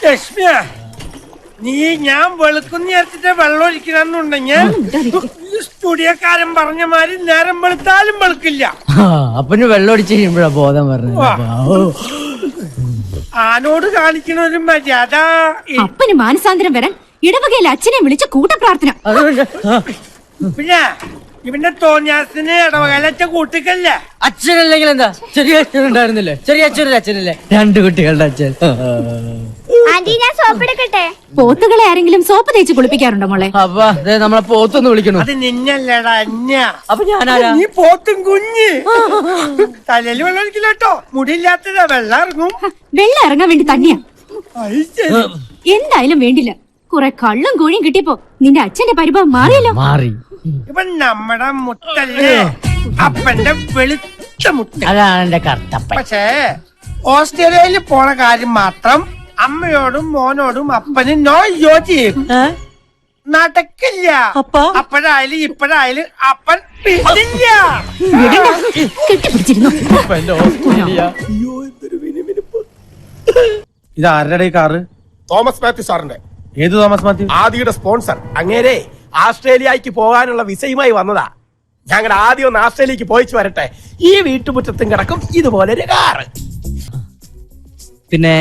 ലക്ഷ്മിയ, നീ ഞാൻ വെളുക്കുന്ന നേരത്തെ വെള്ളം ഒഴിക്കണമെന്നുണ്ടെങ്കിൽ സ്റ്റുഡിയോക്കാരൻ പറഞ്ഞ മാതിരി നേരം വെളുത്താലും വെളുക്കില്ല. അപ്പന് വെള്ളം ഒടിച്ച് കഴിയുമ്പോഴാ ബോധം പറഞ്ഞത്. ആനോട് കാണിക്കണ ഒരു മര്യാദ. അപ്പന് മാനസാന്തരം വരാൻ ഇടവകയിൽ അച്ഛനെ വിളിച്ച കൂട്ടപ്രാർത്ഥന. പിന്നെ ഇവന്റെ തോന്നിയാസിന് ഇടവകയിലച്ച കൂട്ടിക്കല്ലേ. അച്ഛനല്ലെങ്കിൽ എന്താ, ചെറിയ അച്ഛൻ ഉണ്ടായിരുന്നില്ലേ? ചെറിയ അച്ഛനല്ലേ അച്ഛനല്ലേ? 2 കുട്ടികളുടെ അച്ഛൻ. ഞാൻ സോപ്പ് എടുക്കട്ടെ? പോത്തുകളെ ആരെങ്കിലും സോപ്പ് തേച്ച് കുളിപ്പിക്കാറുണ്ടോ മോളെ? അപ്പൊ നമ്മളെ പോത്തൊന്ന് വിളിക്കണു. അത് നിന്നല്ലേടാ, അന്യ. അപ്പൊ ഞാനാരാ? നീ പോത്തും കുഞ്ഞ്. തലയിൽ വെള്ളം ഒഴിക്കില്ല കേട്ടോ, മുടിയില്ലാത്തതാ. വെള്ളം ഇറങ്ങും. വെള്ളം ഇറങ്ങാൻ വേണ്ടി തന്നെയാ. എന്തായാലും വേണ്ടില്ല. കുറെ കള്ളും കോഴിയും കിട്ടിയപ്പോ നിന്റെ അച്ഛന്റെ പരിഭവം മാറിയല്ലോ. മാറി. ഇവൻ നമ്മടെ മുത്തല്ലേ, അപ്പന്റെ വെളുത്ത മുട്ട. അതാണ് എന്റെ കർത്തപ്പൻ. പക്ഷേ ഓസ്ട്രേലിയയിൽ പോണ കാര്യം മാത്രം അമ്മയോടും മോനോടും അപ്പന് നോ യോജി നടക്കില്ല. അപ്പോഴായാലും ഇപ്പോഴായാലും അപ്പൻ പിന്നില്ല. കെട്ടിപ്പിടിച്ചിരുന്നു. ഇത് ആരുടെ കാറ്? തോമസ് മാത്യു സാറിന്റെ. ഏത് തോമസ് മാത്യു? ആദിയുടെ സ്പോൺസർ. അങ്ങേരെ ആസ്ട്രേലിയക്ക് പോകാനുള്ള വിസയുമായി വന്നതാ. ഞങ്ങൾ ആദ്യം ഒന്ന് ആസ്ട്രേലിയക്ക് പോയിച്ചു വരട്ടെ. ഈ വീട്ടുമുറ്റത്തും കിടക്കും ഇതുപോലെ ഒരു കാറ്. പിന്നെ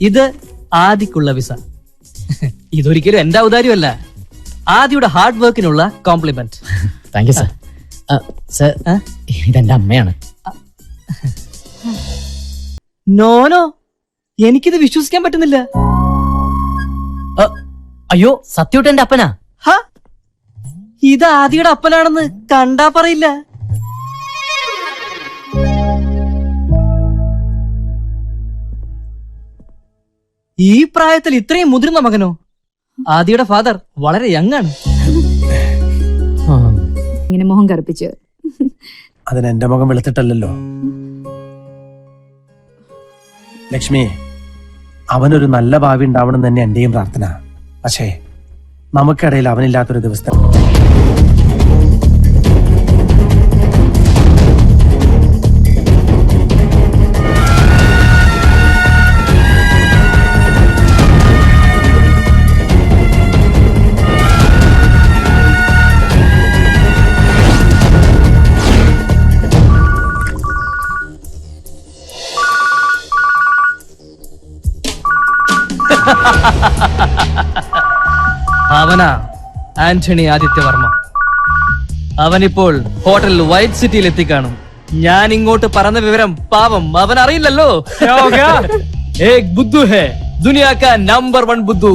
ഇത് ആദിക്കുള്ള വിസ. ഇതൊരിക്കലും എന്റെ ഔദാര്യമല്ല, ആദിയുടെ ഹാർഡ് വർക്കിനുള്ള compliment. Thank you sir. Sir, ഇതെന്റെ അമ്മയാണ്. നോനോ, എനിക്കിത് വിശ്വസിക്കാൻ പറ്റുന്നില്ല. അയ്യോ, സത്യോട്ട് എന്റെ അപ്പനാ. ഇത് ആദിയുടെ അപ്പനാണെന്ന് കണ്ടാ പറയില്ല. ഈ പ്രായത്തിൽ ഇത്രയും മുതിർന്ന മകനോ? ആദിയുടെ ഫാദർ വളരെ യങ് ആണ്. ഇങ്ങനെ മുഖം കറുപ്പിച്ച്. അതിന് എന്റെ മുഖം വെളുത്തിട്ടല്ലോ ലക്ഷ്മി. അവനൊരു നല്ല ഭാവി ഉണ്ടാവണം തന്നെ എന്റെയും പ്രാർത്ഥന. പക്ഷേ നമുക്കിടയിൽ അവനില്ലാത്തൊരു ദിവസം. അവനാ ആന്റണി ആദിത്യവർമ്മ. അവനിപ്പോൾ ഹോട്ടൽ വൈറ്റ് സിറ്റിയിൽ എത്തിക്കാണും. ഞാൻ ഇങ്ങോട്ട് പറഞ്ഞ വിവരം പാവം അവൻ അറിയില്ലല്ലോ. ഏക് ബുദ്ധു ഹേ ദുനിയാ കാ നമ്പർ 1 ബുദ്ധു.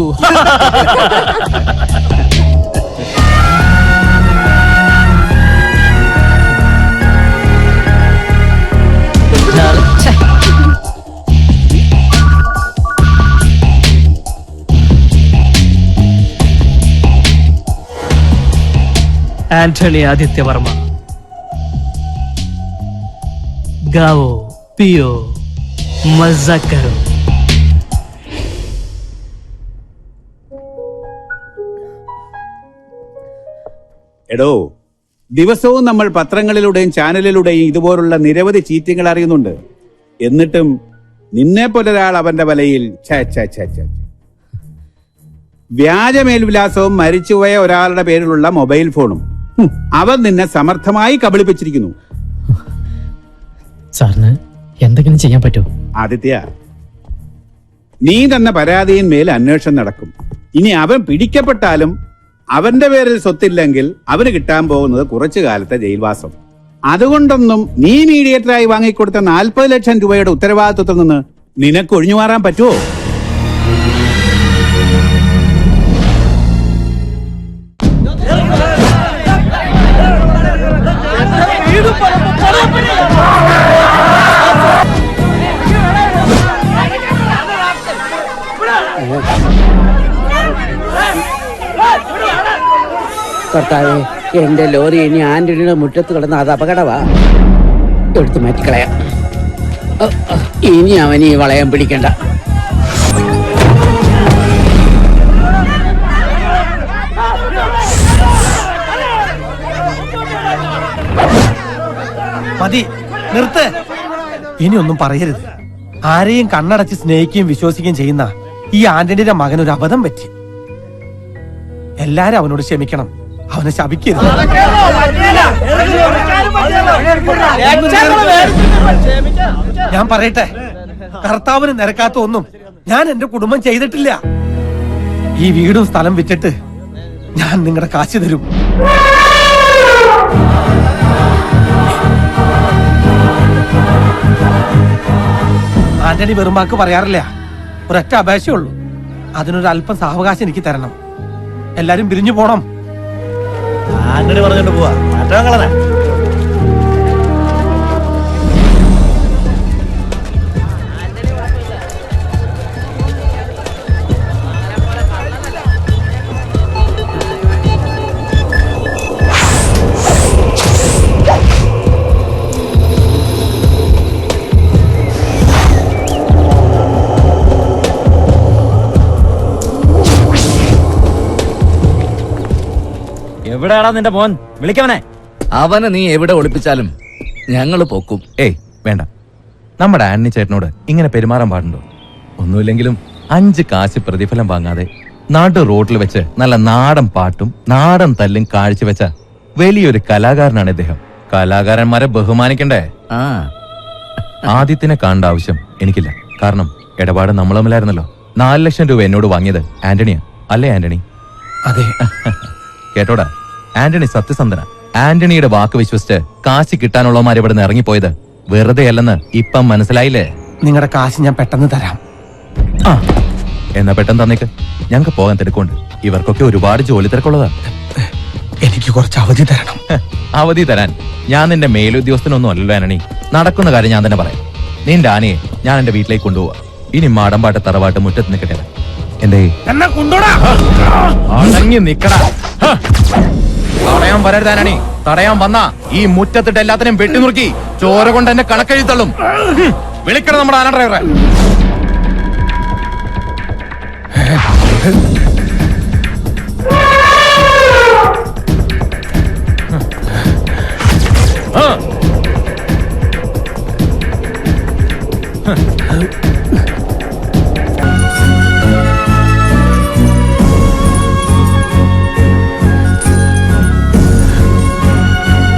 ആന്റണി ആദിത്യവർമ്മ. ഗാവോ പിയോ മസ്സ കരോ. എടോ, ദിവസവും നമ്മൾ പത്രങ്ങളിലൂടെയും ചാനലിലൂടെയും ഇതുപോലുള്ള നിരവധി ചീറ്റിങ്ങൾ അറിയുന്നുണ്ട്. എന്നിട്ടും നിന്നെ പോലൊരാൾ അവന്റെ വലയിൽ വ്യാജ മേൽവിലാസവും മരിച്ചുപോയ ഒരാളുടെ പേരിലുള്ള മൊബൈൽ ഫോണും അവൻ നിന്നെ സമർത്ഥമായി കബളിപ്പിച്ചിരിക്കുന്നു. സാറിന് എന്തെങ്കിലും ചെയ്യാൻ പറ്റുമോ? ആദിത്യ, നീ തന്ന പരാതിയിന്മേൽ അന്വേഷണം നടക്കും. ഇനി അവൻ പിടിക്കപ്പെട്ടാലും അവന്റെ പേരിൽ സ്വത്തില്ലെങ്കിൽ അവന് കിട്ടാൻ പോകുന്നത് കുറച്ചു കാലത്തെ ജയിൽവാസം. അതുകൊണ്ടൊന്നും നീ മീഡിയേറ്ററായി വാങ്ങിക്കൊടുത്ത 40 ലക്ഷം രൂപയുടെ ഉത്തരവാദിത്വത്തിൽ നിന്ന് നിനക്ക് ഒഴിഞ്ഞു മാറാൻ പറ്റുമോ? കർത്താവേ, എന്റെ ലോറി ഇനി ആന്റണിയുടെ മുറ്റത്ത് കിടന്ന് അത് അപകടമാ. എടുത്തു മാറ്റിക്കളയാം. ഇനി അവൻ ഈ വളയം പിടിക്കണ്ട. മതി, നിർത്ത്. ഇനിയൊന്നും പറയരുത്. ആരെയും കണ്ണടച്ച് സ്നേഹിക്കുകയും വിശ്വസിക്കുകയും ചെയ്യുന്ന ഈ ആന്റണിയുടെ മകൻ ഒരു അബദ്ധം പറ്റി. എല്ലാരും അവനോട് ക്ഷമിക്കണം, അവനെ ശപിക്കരുത്. ഞാൻ പറയട്ടെ, കർത്താവിന് നിരക്കാത്ത ഒന്നും ഞാൻ എന്റെ കുടുംബം ചെയ്തിട്ടില്ല. ഈ വീടും സ്ഥലം വിറ്റിട്ട് ഞാൻ നിങ്ങളുടെ കാശ് തരും. ആന്റണി വെറുമ്പാക്ക് പറയാറില്ല. ഒരൊറ്റ അപേക്ഷയുള്ളൂ, അതിനൊരു അല്പം സാവകാശം എനിക്ക് തരണം. എല്ലാരും പിരിഞ്ഞു പോണം. ആന്റണി പറഞ്ഞിട്ട് പോവാ. മാറ്റങ്ങളെ എവിടെയാടാ നിന്റെ മോൻ? വിളിക്കവനെ. അവനെ നീ എവിടെ ഒളിപ്പിച്ചാലും ഞങ്ങൾ പൊക്കും. ഏയ് വേണ്ട, നമ്മുടെ ആന്റണി ചേട്ടനോട് ഇങ്ങനെ പെരുമാറാൻ പാടുണ്ടോ? ഒന്നുമില്ലെങ്കിലും 5 കാശ് പ്രതിഫലം വാങ്ങാതെ നാട്ടു റോഡിൽ വെച്ച് നല്ല നാടൻ പാട്ടും നാടൻ തല്ലും കാഴ്ചവെച്ച വലിയൊരു കലാകാരനാണ് ഇദ്ദേഹം. കലാകാരന്മാരെ ബഹുമാനിക്കണ്ടേ? ആ ആദ്യത്തിനെ കാണേണ്ട ആവശ്യം എനിക്കില്ല. കാരണം ഇടപാട് നമ്മൾ തമ്മിലായിരുന്നല്ലോ. 4 ലക്ഷം രൂപ എന്നോട് വാങ്ങിയത് ആന്റണിയാ, അല്ലേ ആന്റണി? അതെ. കേട്ടോടാ, ആന്റണി സത്യസന്ധന. ആന്റണിയുടെ വാക്ക് വിശ്വസിച്ച് കാശ് കിട്ടാനുള്ളവന്മാർ ഇവിടെ നിന്ന് ഇറങ്ങിപ്പോയത് വെറുതെ അല്ലെന്ന് ഇപ്പം മനസ്സിലായില്ലേ? നിങ്ങളുടെ കാശ് ഞാൻ പെട്ടെന്ന് തരാം. ആ എന്നാ പെട്ടെന്ന് തന്നേക്ക്, ഞങ്ങക്ക് പോകാൻ തിരക്കുണ്ട്. ഇവർക്കൊക്കെ ഒരുപാട് ജോലി തിരക്കുള്ളതാ. എനിക്ക് കുറച്ച് അവധി തരണം. അവധി തരാൻ ഞാൻ നിന്റെ മേലുദ്യോഗസ്ഥനൊന്നും അല്ലല്ലോ ആന്റണി. നടക്കുന്ന കാര്യം ഞാൻ തന്നെ പറയാം. നിന്റെ ആനയെ ഞാൻ എന്റെ വീട്ടിലേക്ക് കൊണ്ടുപോവാ. ഇനി മാടമ്പാട്ട് തറവാട്ട് മുറ്റത്ത് നിൽക്കട്ടെ. എന്തേ എന്നെ കൊണ്ടോടാ. അടങ്ങി നിക്കടാ. തടയാൻ വരരുത് ആന്റണി. തടയാൻ വന്നാ ഈ മുറ്റത്തിട്ട് എല്ലാത്തിനെയും വെട്ടിനുറുക്കി ചോര കൊണ്ട് എന്നെ കണക്കെഴുത്തള്ളും. വിളിക്കണം നമ്മുടെ ആന ഡ്രൈവറെ. ആ